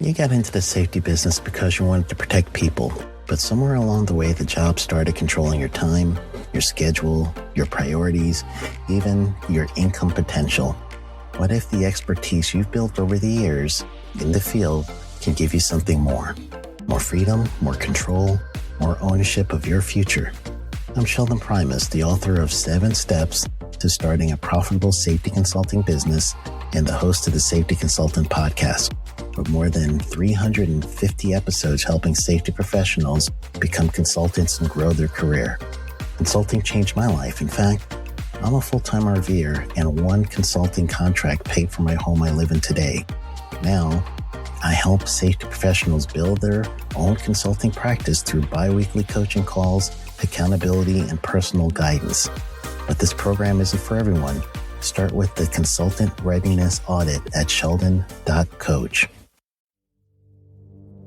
You got into the safety business because you wanted to protect people, but somewhere along the way, the job started controlling your time, your schedule, your priorities, even your income potential. What if the expertise you've built over the years in the field can give you something more? More freedom, more control, more ownership of your future. I'm Sheldon Primus, the author of 7 Steps to Starting a Profitable Safety Consulting Business and the host of the Safety Consultant Podcast, with more than 350 episodes helping safety professionals become consultants and grow their career. Consulting changed my life. In fact, I'm a full-time RVer, and one consulting contract paid for my home I live in today. Now, I help safety professionals build their own consulting practice through bi-weekly coaching calls, accountability, and personal guidance. But this program isn't for everyone. Start with the Consultant Readiness Audit at sheldon.coach.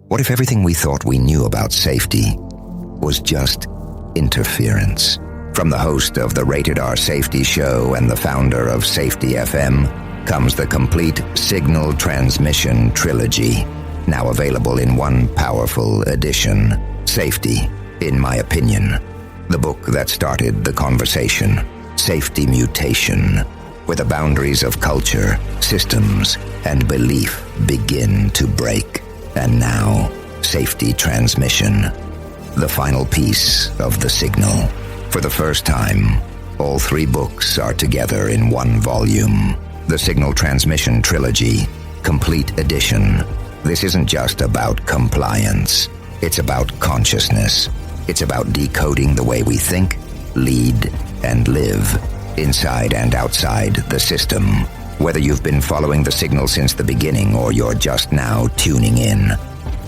What if everything we thought we knew about safety was just interference? From the host of the Rated R Safety Show and the founder of Safety FM comes the complete Signal Transmission Trilogy, now available in one powerful edition. Safety, in my opinion, the book that started the conversation. Safety Mutation, where the boundaries of culture, systems, and belief begin to break. And now, Safety Transmission, the final piece of the signal. For the first time, all 3 books are together in one volume. The Signal Transmission Trilogy, Complete Edition. This isn't just about compliance. It's about consciousness. It's about decoding the way we think, lead, and live, inside and outside the system. Whether you've been following the signal since the beginning or you're just now tuning in,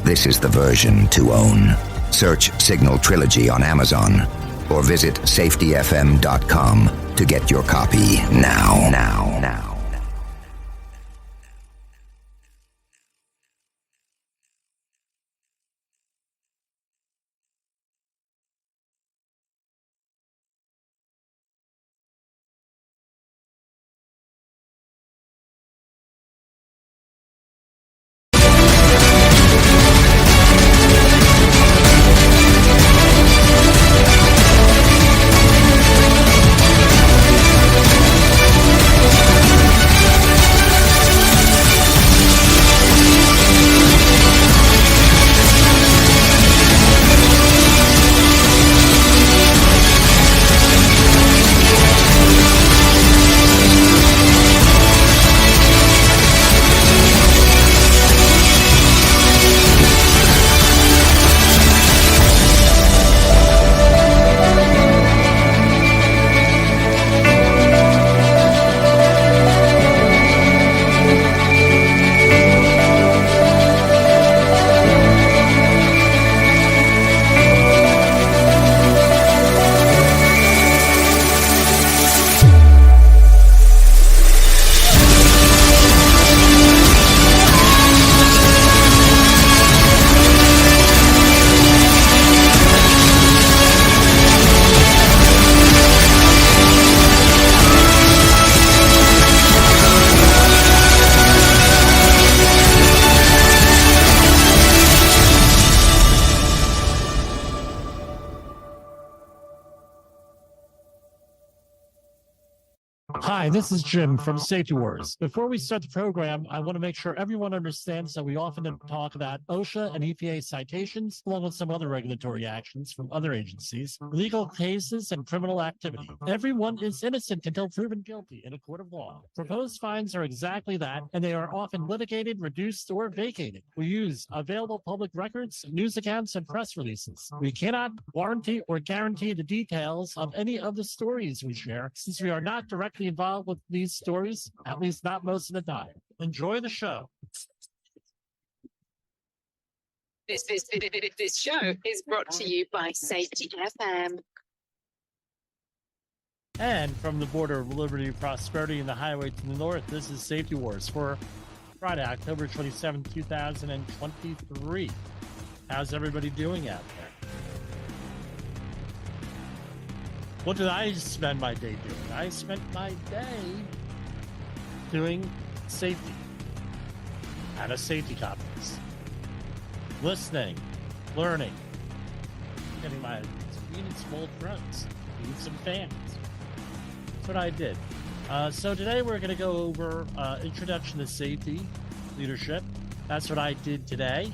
this is the version to own. Search Signal Trilogy on Amazon or visit safetyfm.com to get your copy now. Hi, this is Jim from Safety Wars. Before we start the program, I want to make sure everyone understands that we often talk about OSHA and EPA citations, along with some other regulatory actions from other agencies, legal cases, and criminal activity. Everyone is innocent until proven guilty in a court of law. Proposed fines are exactly that, and they are often litigated, reduced, or vacated. We use available public records, news accounts, and press releases. We cannot warranty or guarantee the details of any of the stories we share, since we are not directly involved with these stories, at least not most of the time. Enjoy the show. This show is brought to you by Safety FM. And from the border of liberty, prosperity, and the highway to the north, this is Safety Wars for Friday, October 27, 2023. How's everybody doing out there? What did I spend my day doing? I spent my day doing safety at a safety conference. listening, learning, getting my convenient small throats, need some fans. That's what I did. So today we're going to go over introduction to safety leadership. That's what I did today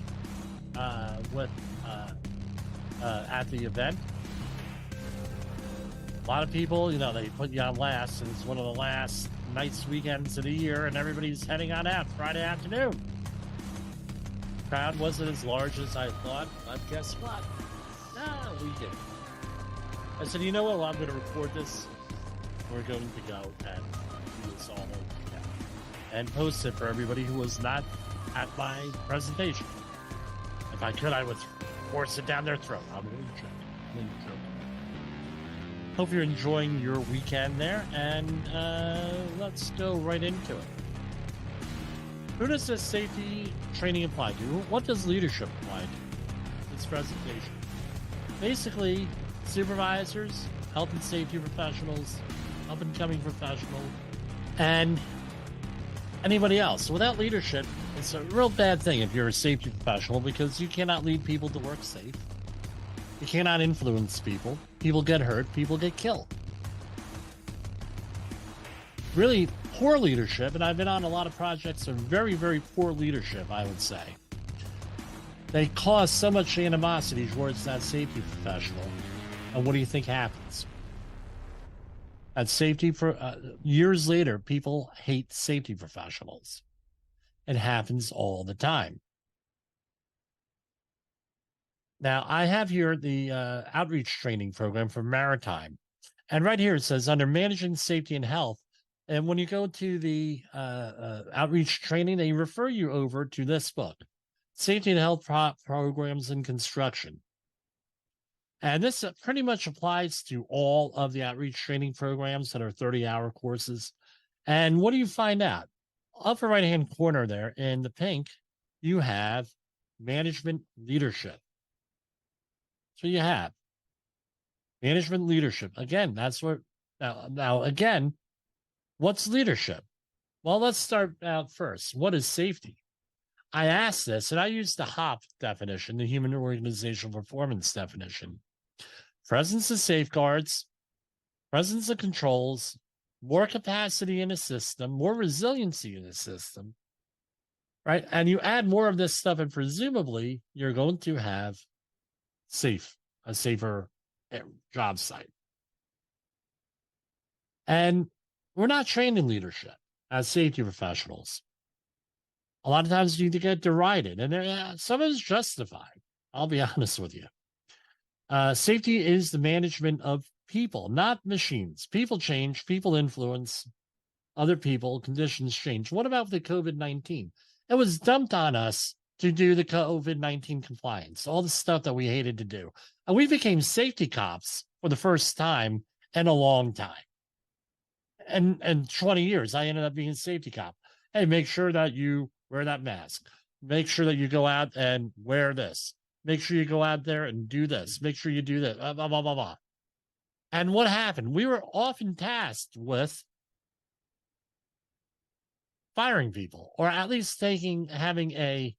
with at the event. A lot of people, they put you on last, and it's one of the last nights, weekends of the year, and everybody's heading on out Friday afternoon. Crowd wasn't as large as I thought, but guess what? We did it. I said, you know what? Well, I'm going to record this. We're going to go and do this all over again and post it for everybody who was not at my presentation. If I could, I would force it down their throat. I'm really joking. Hope you're enjoying your weekend there, and let's go right into it. Who does this safety training apply to? What does leadership apply to? This presentation. Basically, supervisors, health and safety professionals, up-and-coming professionals, and anybody else. Without leadership, it's a real bad thing if you're a safety professional, because you cannot lead people to work safe. You cannot influence people. People get hurt. People get killed. Really poor leadership, and I've been on a lot of projects of very, very poor leadership, I would say. They cause so much animosity towards that safety professional. And what do you think happens? At safety, for years later, people hate safety professionals. It happens all the time. Now, I have here the outreach training program for Maritime. And right here it says under managing safety and health. And when you go to the outreach training, they refer you over to this book, Safety and Health Programs in Construction. And this pretty much applies to all of the outreach training programs that are 30-hour courses. And what do you find out? Upper right-hand corner there in the pink, you have management leadership. So you have management leadership. Again, that's what, now again, what's leadership? Well, let's start out first. What is safety? I asked this, and I used the HOP definition, the Human Organizational Performance definition. Presence of safeguards, presence of controls, more capacity in a system, more resiliency in a system, right? And you add more of this stuff, and presumably you're going to have a safer job site. And we're not trained in leadership as safety professionals. A lot of times you need to get derided, and some of it's justified. I'll be honest with you. Safety is the management of people, not machines. People change, people influence other people, conditions change. What about the COVID-19? It was dumped on us to do the COVID-19 compliance, all the stuff that we hated to do. And we became safety cops for the first time in a long time. And 20 years, I ended up being a safety cop. Hey, make sure that you wear that mask. Make sure that you go out and wear this. Make sure you go out there and do this. Make sure you do that. Blah, blah, blah, blah, blah. And what happened? We were often tasked with firing people, or at least having a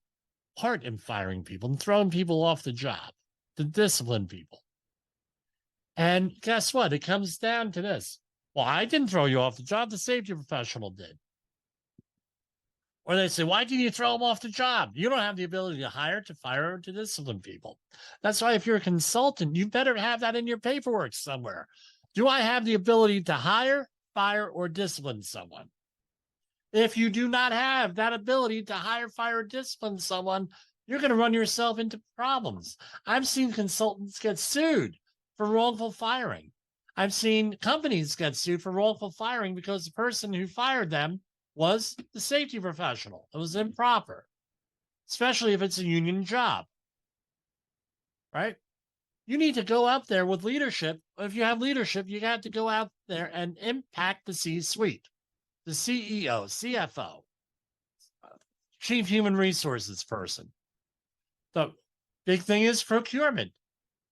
part in firing people and throwing people off the job to discipline people. And guess what? It comes down to this. Well, I didn't throw you off the job. The safety professional did. Or they say, why did you throw them off the job? You don't have the ability to hire, to fire, or to discipline people. That's why if you're a consultant, you better have that in your paperwork somewhere. Do I have the ability to hire, fire, or discipline someone? If you do not have that ability to hire, fire, or discipline someone, you're going to run yourself into problems. I've seen consultants get sued for wrongful firing. I've seen companies get sued for wrongful firing because the person who fired them was the safety professional. It was improper, especially if it's a union job, right? You need to go out there with leadership. If you have leadership, you got to go out there and impact the C-suite, the CEO, CFO, Chief Human Resources person. The big thing is procurement.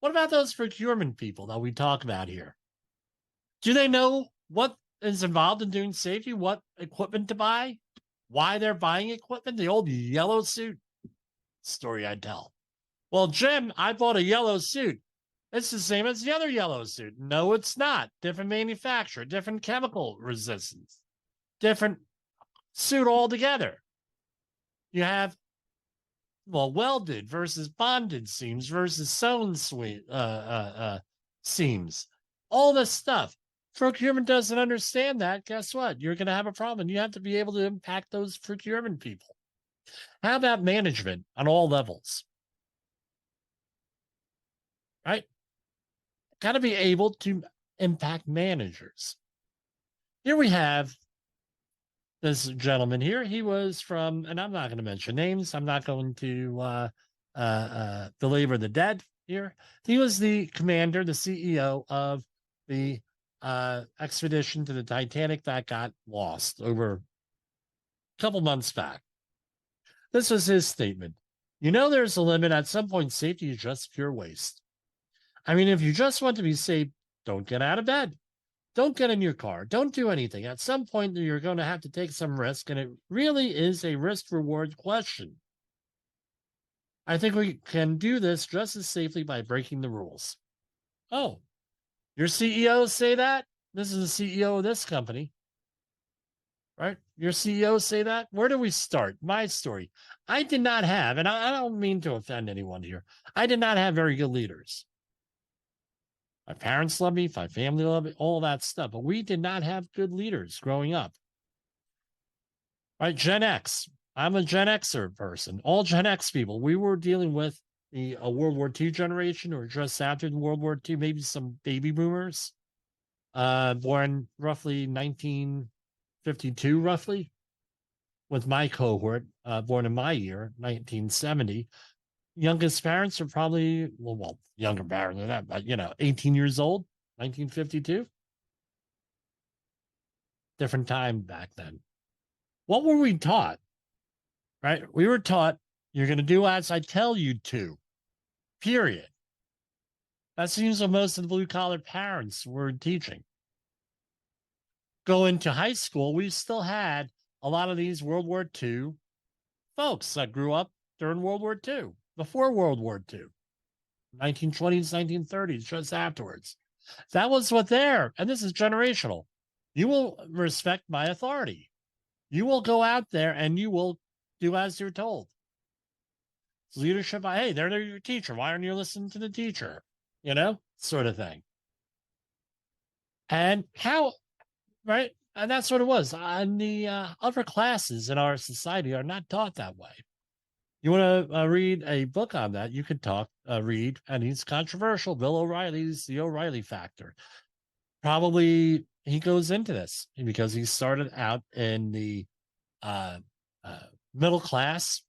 What about those procurement people that we talk about here? Do they know what is involved in doing safety, what equipment to buy, why they're buying equipment? The old yellow suit story I tell. Well, Jim, I bought a yellow suit. It's the same as the other yellow suit. No, it's not. Different manufacturer, different chemical resistance, different suit altogether. You have, well, welded versus bonded seams versus sewn seams. All this stuff. Procurement doesn't understand that. Guess what? You're going to have a problem. You have to be able to impact those procurement people. How about management on all levels? Right? Got to be able to impact managers. Here we have this gentleman here. He was from, and I'm not going to mention names. I'm not going to belabor the dead here. He was the commander, the CEO of the expedition to the Titanic that got lost over a couple months back. This was his statement. You know, there's a limit. At some point, safety is just pure waste. I mean, if you just want to be safe, don't get out of bed. Don't get in your car. Don't do anything. At some point, you're going to have to take some risk, and it really is a risk-reward question. I think we can do this just as safely by breaking the rules. Oh, your CEO say that? This is the CEO of this company, right? Your CEO say that? Where do we start? My story. I did not have, and I don't mean to offend anyone here, I did not have very good leaders. My parents loved me, my family loved me, all that stuff. But we did not have good leaders growing up. Right? Gen X. I'm a Gen Xer person. All Gen X people. We were dealing with the World War II generation, or just after the World War II, maybe some baby boomers, born roughly 1952, roughly, with my cohort, born in my year, 1970. Youngest parents are probably, well, younger parents than that, but, 18 years old, 1952. Different time back then. What were we taught? Right? We were taught, you're going to do as I tell you to, period. That seems what most of the blue-collar parents were teaching. Go into high school, we still had a lot of these World War II folks that grew up during World War II. Before World War II, 1920s, 1930s, just afterwards. That was what there, and this is generational. You will respect my authority. You will go out there and you will do as you're told. It's leadership. Hey, they're your teacher. Why aren't you listening to the teacher? Sort of thing. And how, right? And that's what it was. And the upper classes in our society are not taught that way. You want to read a book on that, you could read, and he's controversial, Bill O'Reilly's The O'Reilly Factor. Probably he goes into this because he started out in the middle class,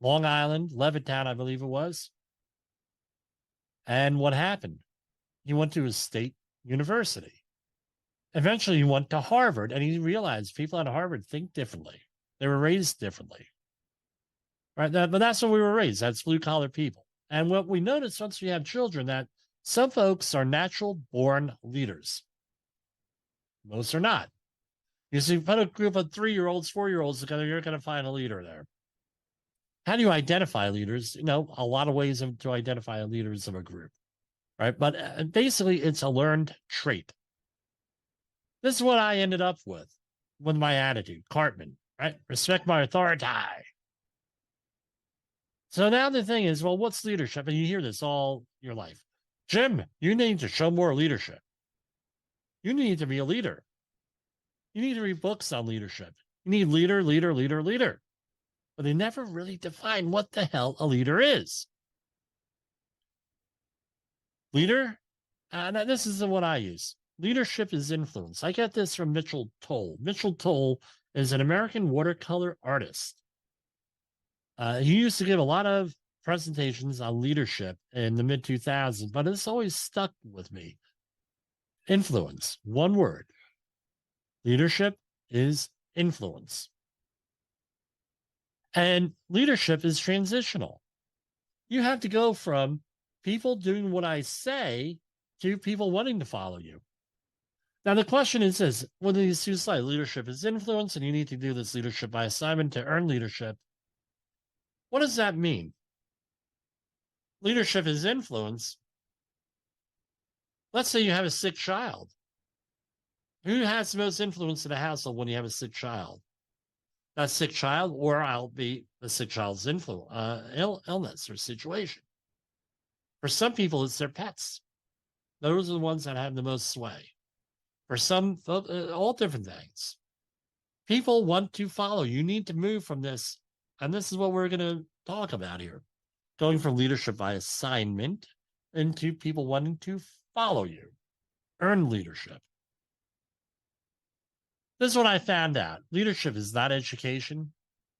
Long Island, Levittown, I believe it was. And what happened? He went to a state university. Eventually, he went to Harvard, and he realized people at Harvard think differently. They were raised differently. Right, but that's what we were raised. That's blue-collar people. And what we notice once we have children, that some folks are natural-born leaders. Most are not. You see, put a group of 3-year-olds, 4-year-olds together, you're going to find a leader there. How do you identify leaders? A lot of ways to identify leaders of a group, right? But basically, it's a learned trait. This is what I ended up with my attitude. Cartman, right? Respect my authority. So now the thing is, well, what's leadership? And you hear this all your life. Jim, you need to show more leadership. You need to be a leader. You need to read books on leadership. You need leader, leader, leader, leader. But they never really define what the hell a leader is. Leader, and this is what I use. Leadership is influence. I get this from Mitchell Toll. Mitchell Toll is an American watercolor artist. He used to give a lot of presentations on leadership in the mid-2000s, but it's always stuck with me. Influence, one word. Leadership is influence. And leadership is transitional. You have to go from people doing what I say to people wanting to follow you. Now, the question is this, what do these two say? Leadership is influence, and you need to do this leadership by assignment to earn leadership. What does that mean? Leadership is influence. Let's say you have a sick child. Who has the most influence in the household when you have a sick child? That sick child, or I'll be the sick child's illness or situation. For some people, it's their pets. Those are the ones that have the most sway. For some, all different things. People want to follow. You need to move from this. And this is what we're going to talk about here. Going from leadership by assignment into people wanting to follow you, earn leadership. This is what I found out. Leadership is not education,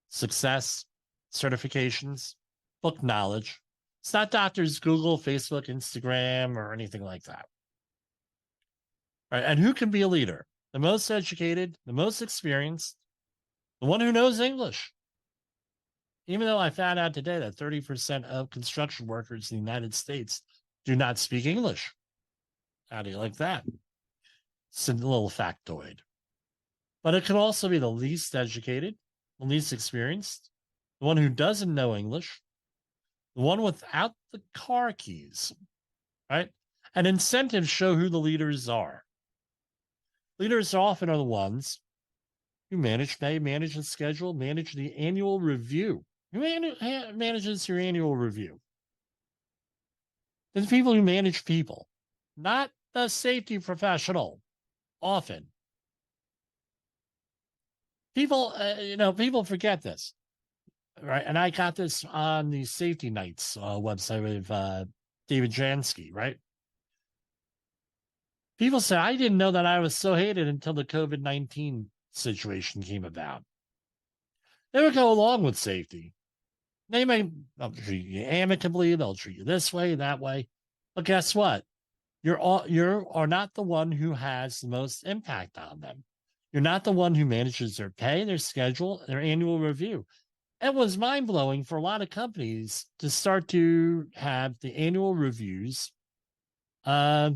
success, certifications, book knowledge. It's not doctors, Google, Facebook, Instagram, or anything like that. All right, and who can be a leader? The most educated, the most experienced, the one who knows English. Even though I found out today that 30% of construction workers in the United States do not speak English. How do you like that? It's a little factoid. But it can also be the least educated, the least experienced, the one who doesn't know English, the one without the car keys, right? And incentives show who the leaders are. Leaders often are the ones who manage pay, manage the schedule, manage the annual review. Who manages your annual review? The people who manage people, not the safety professional, often. People, people forget this, right? And I got this on the Safety Nights website with David Jansky, right? People say, I didn't know that I was so hated until the COVID-19 situation came about. They would go along with safety. They'll treat you amicably, they'll treat you this way, that way. But guess what? You are not the one who has the most impact on them. You're not the one who manages their pay, their schedule, their annual review. It was mind-blowing for a lot of companies to start to have the annual reviews to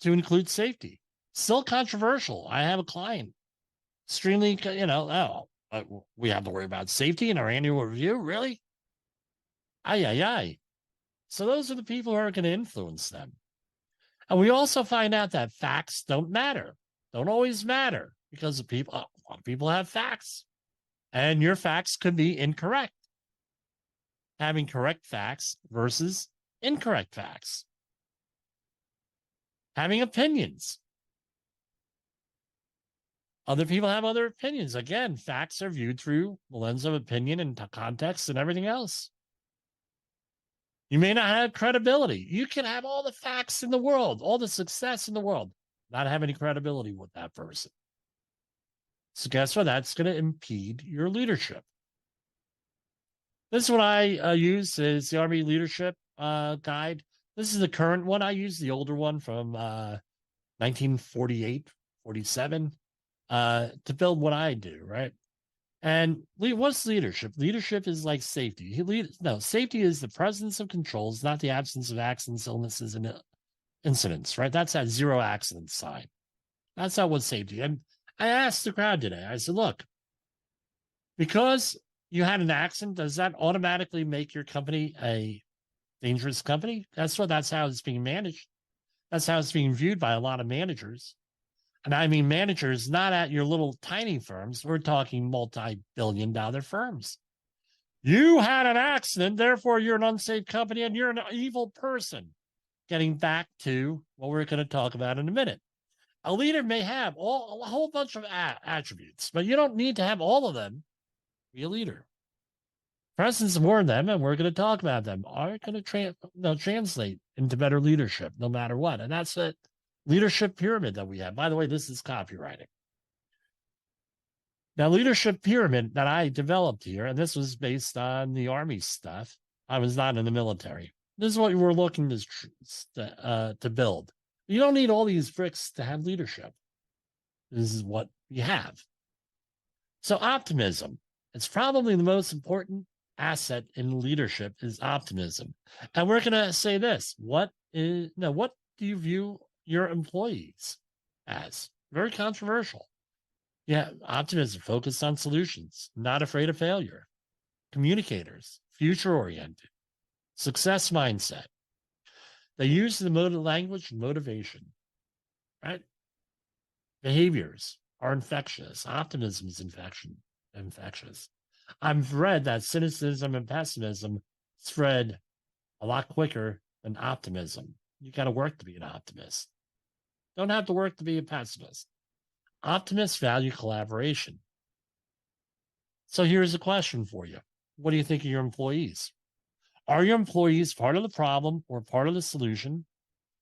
include safety. Still controversial. I have a client, extremely, we have to worry about safety in our annual review? Really? Aye. So those are the people who are going to influence them. And we also find out that facts don't always matter, because a lot of people have facts, and your facts could be incorrect. Having correct facts versus incorrect facts. Having opinions. Other people have other opinions. Again, facts are viewed through the lens of opinion and context and everything else. You may not have credibility. You can have all the facts in the world, all the success in the world, not have any credibility with that person. So guess what? That's going to impede your leadership. This is what I use is the Army Leadership Guide. This is the current one. I use the older one from 1948, 47 to build what I do, right? And what's leadership? Leadership is like safety. Safety is the presence of controls, not the absence of accidents, illnesses, and incidents, right? That's that zero accident sign. That's not what safety. And I asked the crowd today, I said, look, because you had an accident, does that automatically make your company a dangerous company? That's how it's being managed. That's how it's being viewed by a lot of managers. And I mean managers, not at your little tiny firms. We're talking multi-billion-dollar firms. You had an accident, therefore you're an unsafe company and you're an evil person. Getting back to what we're going to talk about in a minute. A leader may have a whole bunch of attributes, but you don't need to have all of them to be a leader. Presence of more of them, and we're going to talk about them, are going to translate into better leadership no matter what. And that's the leadership pyramid that we have. By the way, this is copywriting. Now, leadership pyramid that I developed here, and this was based on the Army stuff. I was not in the military. This is what we're looking to build. You don't need all these bricks to have leadership. This is what you have. So optimism. It's probably the most important asset in leadership is optimism. And we're going to say this. What do you view your employees as? Very controversial. Yeah, optimism, focused on solutions, not afraid of failure. Communicators, future-oriented, success mindset. They use the language motivation, right? Behaviors are infectious. Optimism is infectious. I've read that cynicism and pessimism spread a lot quicker than optimism. You got to work to be an optimist. Don't have to work to be a pessimist. Optimists value collaboration. So here's a question for you. What do you think of your employees? Are your employees part of the problem or part of the solution?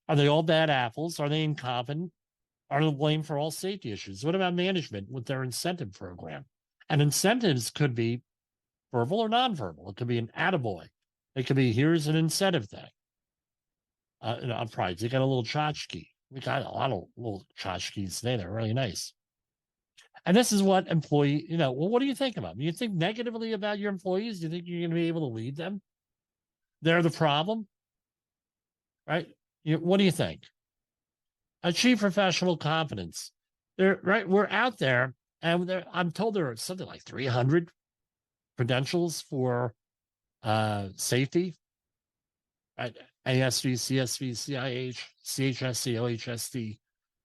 Are they all bad apples? Are they incompetent? Are they to blame for all safety issues? What about management with their incentive program? And incentives could be verbal or nonverbal. It could be an attaboy. It could be, here's an incentive thing. On Pride, they got a little tchotchke. We got a lot of little tchotchkes today. They're really nice. And this is what employee, well, what do you think about them? You think negatively about your employees? Do you think you're going to be able to lead them? They're the problem, right? What do you think? Achieve professional competence. Right? We're out there, and I'm told there are something like 300 credentials for safety. Right? ASV, CSV, CIH, CHSC, OHSD.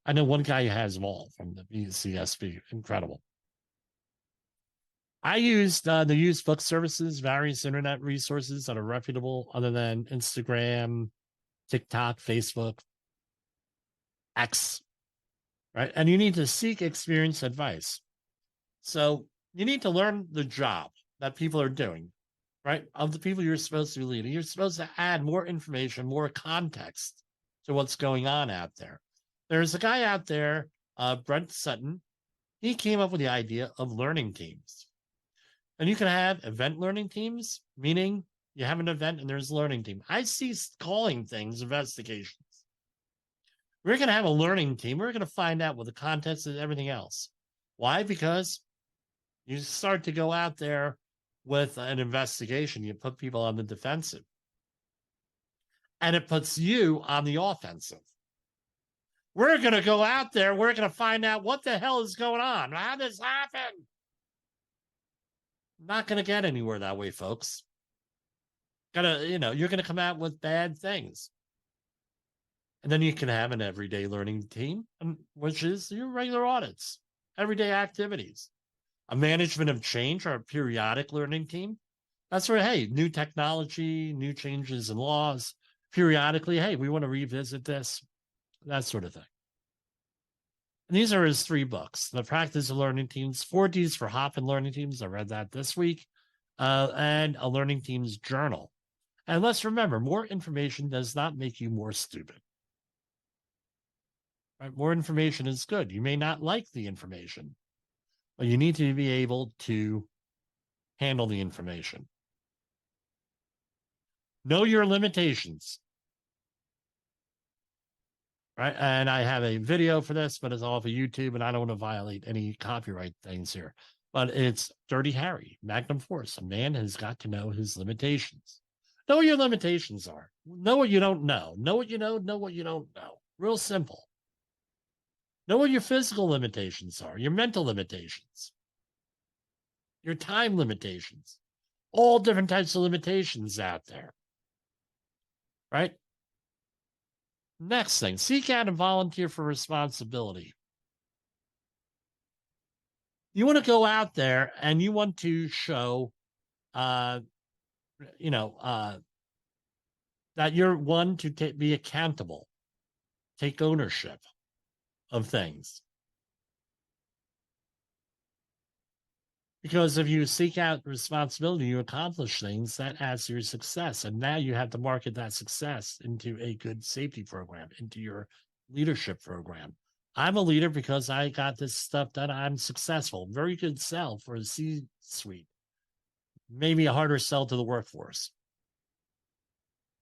I know one guy who has them all from the CSV. Incredible. I used the used book services, various internet resources that are reputable other than Instagram, TikTok, Facebook, X, right? And you need to seek experience advice. So you need to learn the job that people are doing, right? Of the people you're supposed to be leading. You're supposed to add more information, more context to what's going on out there. There's a guy out there, Brent Sutton. He came up with the idea of learning teams. And you can have event learning teams, meaning you have an event and there's a learning team. I see calling things investigations. We're going to have a learning team. We're going to find out what the context is, everything else. Why? Because you start to go out there with an investigation. You put people on the defensive. And it puts you on the offensive. We're going to go out there. We're going to find out what the hell is going on. How did this happen? Not going to get anywhere that way, folks. You're going to come out with bad things. And then you can have an everyday learning team, which is your regular audits, everyday activities. A management of change or a periodic learning team. That's where, hey, new technology, new changes in laws, periodically, hey, we want to revisit this, that sort of thing. And these are his 3 books. The Practice of Learning Teams, 4 Ds for Hoffman Learning Teams. I read that this week. And a Learning Teams Journal. And let's remember, more information does not make you more stupid. Right? More information is good. You may not like the information, but you need to be able to handle the information. Know your limitations. Right? And I have a video for this, but it's off of YouTube, and I don't want to violate any copyright things here. But it's Dirty Harry, Magnum Force. A man has got to know his limitations. Know what your limitations are. Know what you don't know. Know what you know what you don't know. Real simple. Know what your physical limitations are, your mental limitations, your time limitations, all different types of limitations out there. Right? Next thing, seek out and volunteer for responsibility. You want to go out there and you want to show, that you're one to be accountable, take ownership of things. Because if you seek out responsibility, you accomplish things, that adds to your success. And now you have to market that success into a good safety program, into your leadership program. I'm a leader because I got this stuff done. I'm successful. Very good sell for a C-suite. Maybe a harder sell to the workforce.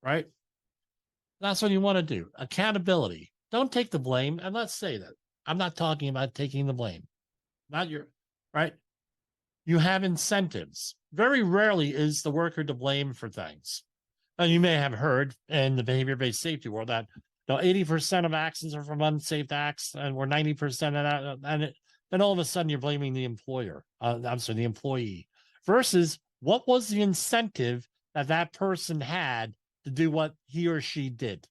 Right? That's what you want to do. Accountability. Don't take the blame. And let's say that. I'm not talking about taking the blame. Not your, right? You have incentives. Very rarely is the worker to blame for things. Now, you may have heard in the behavior-based safety world that 80% of accidents are from unsafe acts, and we're 90% of that. And then all of a sudden you're blaming the employer. The employee. Versus, what was the incentive that person had to do what he or she did.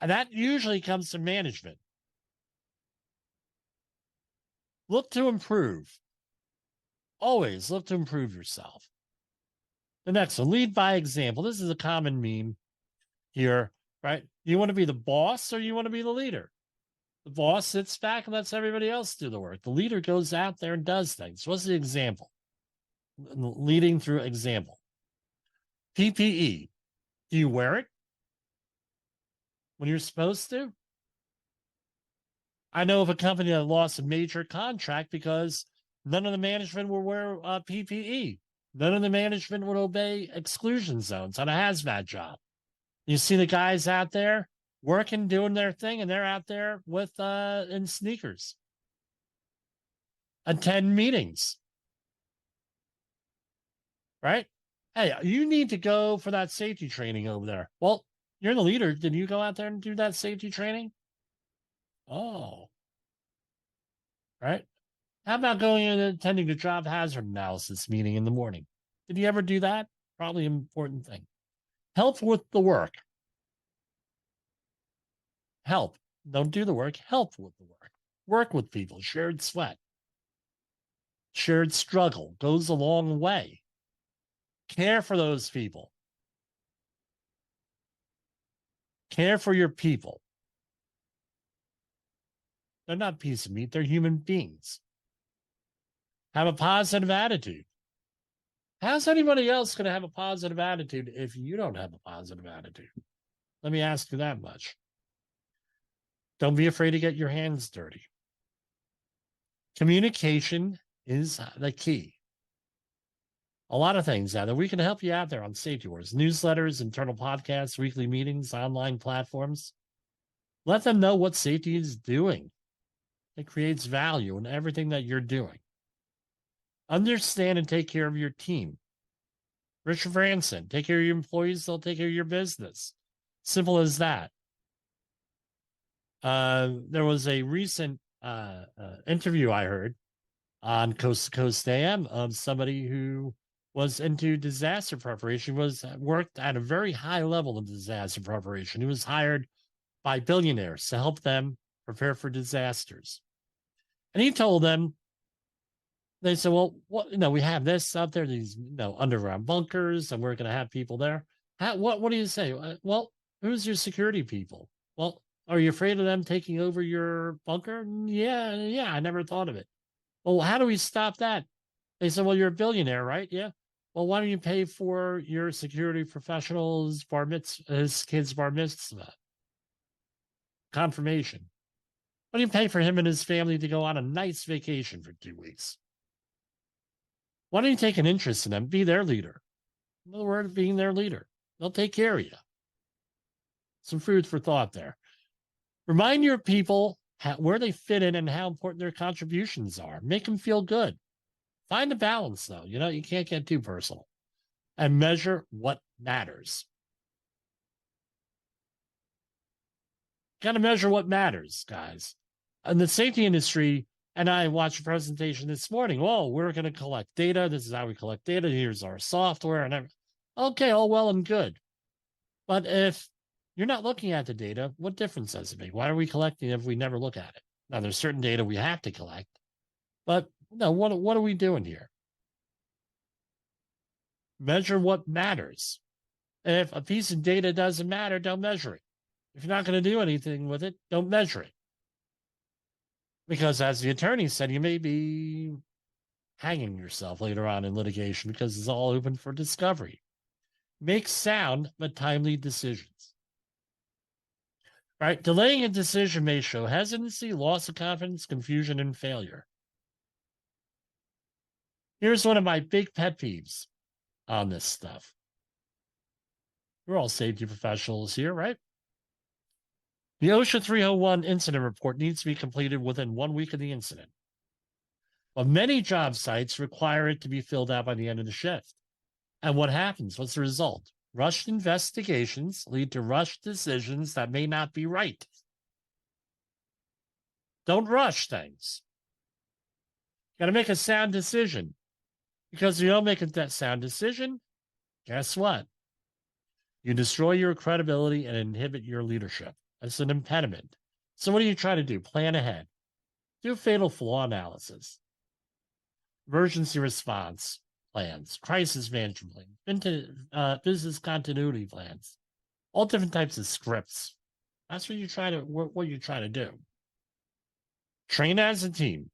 And that usually comes from management. Look to improve. Always look to improve yourself. The next one, lead by example. This is a common meme here, right? You want to be the boss or you want to be the leader? The boss sits back and lets everybody else do the work. The leader goes out there and does things. What's the example? Leading through example. PPE. Do you wear it when you're supposed to? I know of a company that lost a major contract because none of the management will wear PPE. None of the management would obey exclusion zones on a hazmat job. You see the guys out there working, doing their thing, and they're out there with in sneakers. Attend meetings. Right? Hey, you need to go for that safety training over there. Well, you're the leader. Did you go out there and do that safety training? Oh. Right? How about going and attending the job hazard analysis meeting in the morning? Did you ever do that? Probably an important thing. Help with the work. Help. Don't do the work. Help with the work. Work with people. Shared sweat. Shared struggle goes a long way. Care for those people. Care for your people. They're not a piece of meat. They're human beings. Have a positive attitude. How's anybody else going to have a positive attitude if you don't have a positive attitude? Let me ask you that much. Don't be afraid to get your hands dirty. Communication is the key. A lot of things out there. We can help you out there on Safety Wars. Newsletters, internal podcasts, weekly meetings, online platforms. Let them know what safety is doing. It creates value in everything that you're doing. Understand and take care of your team. Richard Branson, take care of your employees, they'll take care of your business. Simple as that. There was a recent interview I heard on Coast to Coast AM of somebody who was into disaster preparation, worked at a very high level of disaster preparation. He was hired by billionaires to help them prepare for disasters. And he told them, they said, well, we have this out there, these underground bunkers, and we're going to have people there. What do you say? Well, who's your security people? Well, are you afraid of them taking over your bunker? Yeah, I never thought of it. Well, how do we stop that? They said, well, you're a billionaire, right? Yeah. Well, why don't you pay for your security professional's his kid's bar mitzvah? Confirmation. Why don't you pay for him and his family to go on a nice vacation for 2 weeks? Why don't you take an interest in them? Be their leader. In other words, being their leader. They'll take care of you. Some food for thought there. Remind your people where they fit in and how important their contributions are. Make them feel good. Find a balance, though. You can't get too personal. And measure what matters. Got to measure what matters, guys. In the safety industry, and I watched a presentation this morning. Oh, we're going to collect data. This is how we collect data. Here's our software and everything. Okay, all well and good. But if you're not looking at the data, what difference does it make? Why are we collecting if we never look at it? Now, there's certain data we have to collect. But no, what are we doing here? Measure what matters. If a piece of data doesn't matter, don't measure it. If you're not going to do anything with it, don't measure it. Because as the attorney said, you may be hanging yourself later on in litigation because it's all open for discovery. Make sound but timely decisions. Right? Delaying a decision may show hesitancy, loss of confidence, confusion, and failure. Here's one of my big pet peeves on this stuff. We're all safety professionals here, right? The OSHA 301 incident report needs to be completed within 1 week of the incident. But many job sites require it to be filled out by the end of the shift. And what happens? What's the result? Rushed investigations lead to rushed decisions that may not be right. Don't rush things. Got to make a sound decision. Because if you don't make a sound decision, Guess what? You destroy your credibility and inhibit your leadership. It's an impediment. So what do you try to do? Plan ahead. Do fatal flaw analysis, emergency response plans, crisis management plans, business continuity plans, all different types of scripts. That's what you try to do. Train as a team.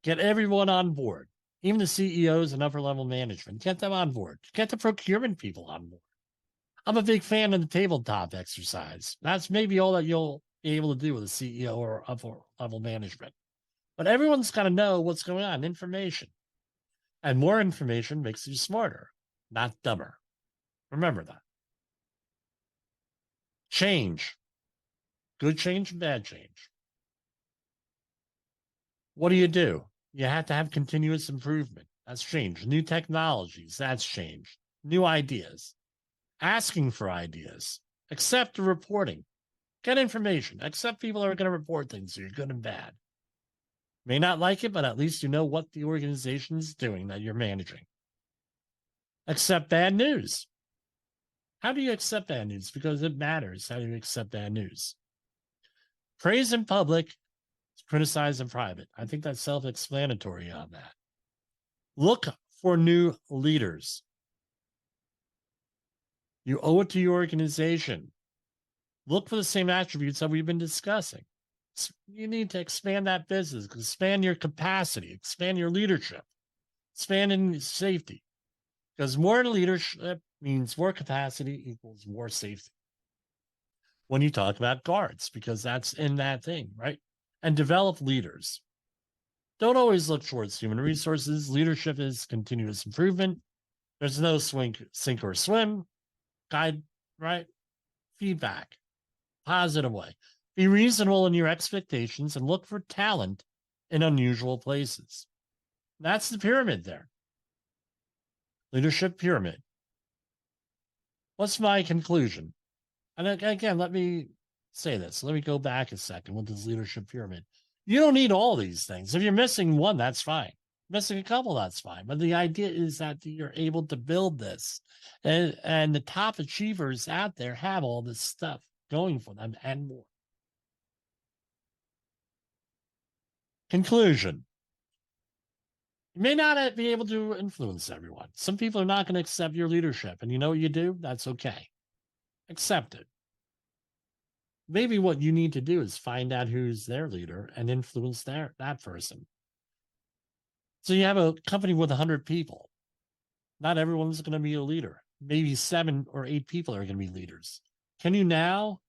Get everyone on board, even the CEOs and upper level management. Get them on board. Get the procurement people on board. I'm a big fan of the tabletop exercise. That's maybe all that you'll be able to do with a CEO or upper level management. But everyone's got to know what's going on, information. And more information makes you smarter, not dumber. Remember that. Change. Good change and bad change. What do? You have to have continuous improvement. That's change. New technologies. That's change. New ideas. Asking for ideas. Accept the reporting. Get information. Accept people are going to report things to you, good and bad. May not like it, but at least you know what the organization is doing that you're managing. Accept bad news. How do you accept bad news? Because it matters. How do you accept bad news? Praise in public, criticize in private. I think that's self-explanatory on that. Look for new leaders. You owe it to your organization. Look for the same attributes that we've been discussing. You need to expand that business, expand your capacity, expand your leadership, expand in safety. Because more leadership means more capacity equals more safety. When you talk about guards, because that's in that thing, right? And develop leaders. Don't always look towards human resources. Leadership is continuous improvement. There's no sink or swim. Guide, right? Feedback, positive way. Be reasonable in your expectations and look for talent in unusual places. That's the pyramid there. Leadership pyramid. What's my conclusion? And again, let me say this. Let me go back a second with this leadership pyramid. You don't need all these things. If you're missing one, that's fine. Missing a couple, that's fine. But the idea is that you're able to build this. And the top achievers out there have all this stuff going for them and more. Conclusion. You may not be able to influence everyone. Some people are not going to accept your leadership. And you know what you do? That's okay. Accept it. Maybe what you need to do is find out who's their leader and influence that person. So you have a company with 100 people. Not everyone's going to be a leader. Maybe 7 or 8 people are going to be leaders. Can you now?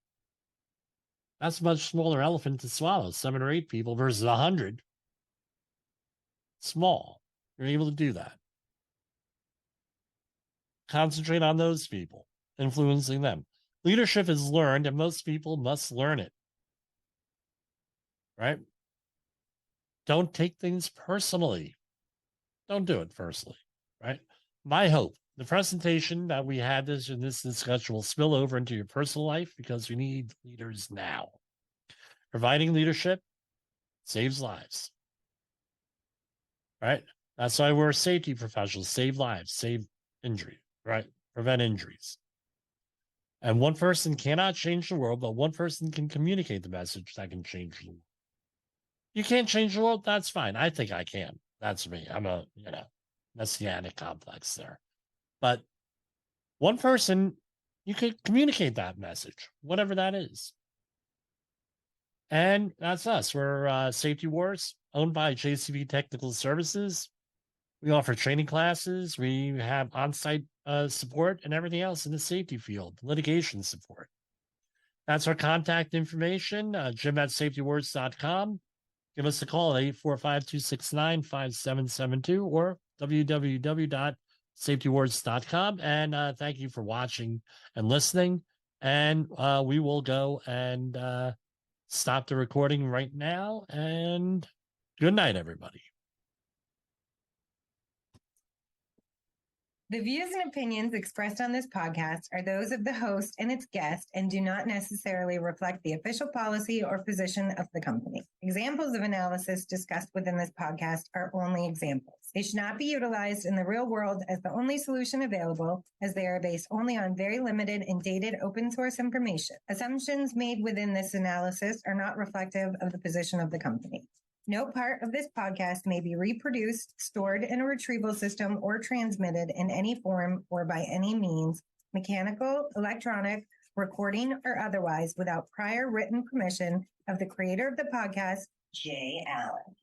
That's a much smaller elephant to swallow. 7 or 8 people versus 100. Small. You're able to do that. Concentrate on those people, influencing them. Leadership is learned, and most people must learn it. Right? Don't take things personally. Don't do it personally. Right? My hope, the presentation that we had in this discussion will spill over into your personal life because we need leaders now. Providing leadership saves lives. Right? That's why we're safety professionals. Save lives, save injury, right? Prevent injuries. And one person cannot change the world, but one person can communicate the message that can change the world. You can't change the world? That's fine. I think I can. That's me. I'm a, messianic complex there. But one person, you could communicate that message, whatever that is. And that's us. We're Safety Wars, owned by JCB Technical Services. We offer training classes. We have on-site support and everything else in the safety field, litigation support. That's our contact information, jim@safetywars.com. Give us a call at 845-269-5772 or www.safetywars.com. And thank you for watching and listening. And we will go and stop the recording right now. And good night, everybody. The views and opinions expressed on this podcast are those of the host and its guest and do not necessarily reflect the official policy or position of the company. Examples of analysis discussed within this podcast are only examples. They should not be utilized in the real world as the only solution available, as they are based only on very limited and dated open source information. Assumptions made within this analysis are not reflective of the position of the company. No part of this podcast may be reproduced, stored in a retrieval system, or transmitted in any form or by any means, mechanical, electronic, recording, or otherwise, without prior written permission of the creator of the podcast, Jay Allen.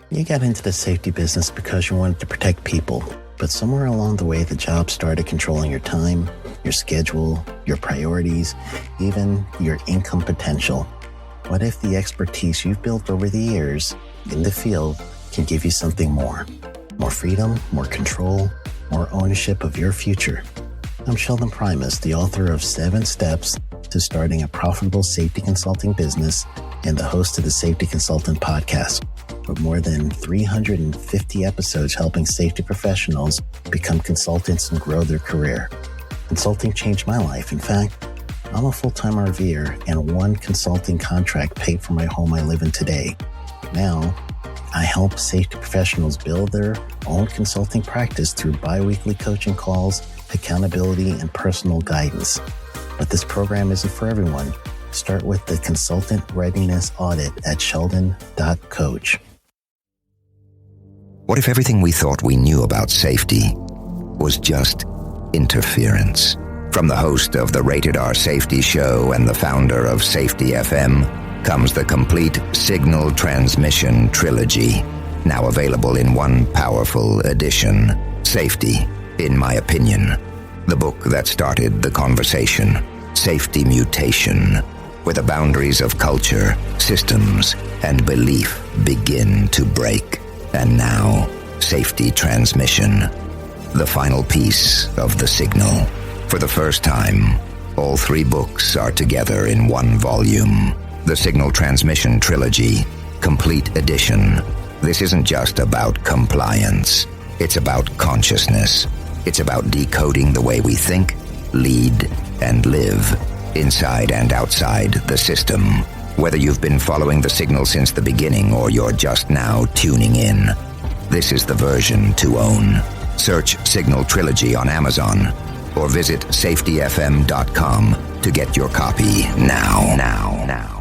You got into the safety business because you wanted to protect people, but somewhere along the way, the job started controlling your time, your schedule, your priorities, even your income potential. What if the expertise you've built over the years in the field can give you something more? More freedom, more control, more ownership of your future. I'm Sheldon Primus, the author of 7 Steps to Starting a Profitable Safety Consulting Business and the host of the Safety Consultant Podcast, with more than 350 episodes helping safety professionals become consultants and grow their career. Consulting changed my life. In fact, I'm a full-time RVer, and one consulting contract paid for my home I live in today. Now, I help safety professionals build their own consulting practice through bi-weekly coaching calls, accountability, and personal guidance. But this program isn't for everyone. Start with the Consultant Readiness Audit at sheldon.coach. What if everything we thought we knew about safety was just interference? From the host of the Rated R Safety Show and the founder of Safety FM comes the complete Signal Transmission Trilogy, now available in one powerful edition. Safety, in my opinion, the book that started the conversation. Safety Mutation, where the boundaries of culture, systems, and belief begin to break. And now, Safety Transmission, the final piece of the signal. For the first time, all three books are together in one volume. The Signal Transmission Trilogy, Complete Edition. This isn't just about compliance. It's about consciousness. It's about decoding the way we think, lead, and live, inside and outside the system. Whether you've been following the signal since the beginning or you're just now tuning in, this is the version to own. Search Signal Trilogy on Amazon or visit safetyfm.com to get your copy now.